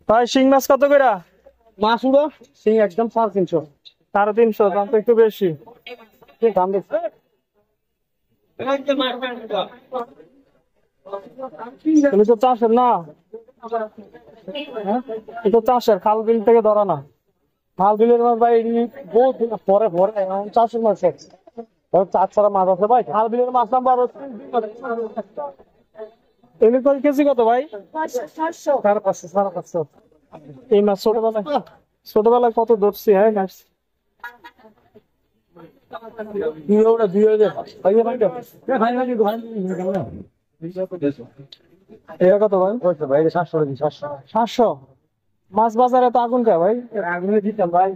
ভাই শিং মাছ কত করে? মাছ উড়ো সিং একদম 350। 350, দাম তো একটু বেশি। দাম বেশি। তুমি তো চাষের না, এটা চাষের, খাল বিল থেকে ধরা না। খাল বিলের মাছ ভাই বহুত পরে পরে চাষের মাছ 4 ছাড়া মাছ আছে ভাই। খাল বিলের মাছ নাম 12। এমনি করে কেজি কত ভাই? 550। এই মাছ ছোটবেলায় কত ধরছি। হ্যাঁ মাছ এটা কত ভাই? 700। মাছ বাজারে তো আগুন খায় ভাই। আগুনে দিতাম ভাই।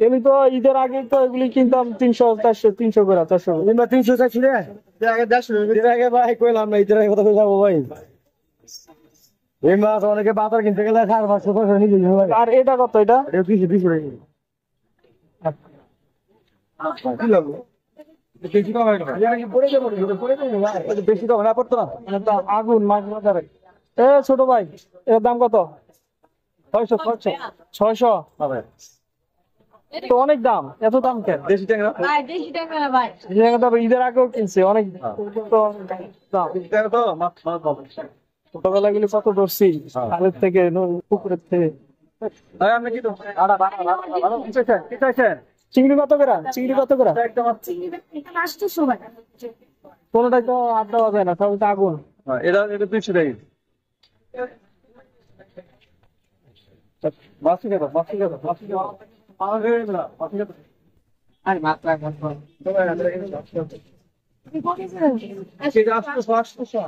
এমনি তো ঈদের আগে তো এগুলি কিনতাম 300 400 300 করে 400। 300 চাইছি রে। আগে 150 আগে ভাই কইলাম না ঈদের আগে কত করে যাবো ভাই। এই মাছ অনেকে বাজার কিনতে গেলে 550 করে নিয়ে যাবে ভাই। আর এটা কত? এটা 20 করে। কি লাগবে? বেশি কম হয় না। বেশি কম না পড়তো না। আগুন মাছ বাজারে। এ ছোট ভাই, এর দাম কত? 600। হবে। তো অনেক দাম, এত দাম কেন? দেশি ট্যাংরা ভাই দেশি টাকা না ভাই। এই জায়গাটা আবার ঈদের আগেও কিনছে অনেক তো দাম। তো মাছ পাবে। ছোটবেলা গুলি কত ধরছি খালের থেকে, পুকুরের থেকে। ভাই আপনি কি তো আড়া ভালো কি চাইছেন? চিংড়ি কত করে? চিংড়ি কত করে? একদম এটা 800 ভাই। কোনোটাই তো আর দেওয়া যায় না, সব তো আগুন। এটা 200 টাকা। মাছ কি দাও? আরে মাত্র একবার পর। তুমি কোথায় ছিলেন? কেজি 800।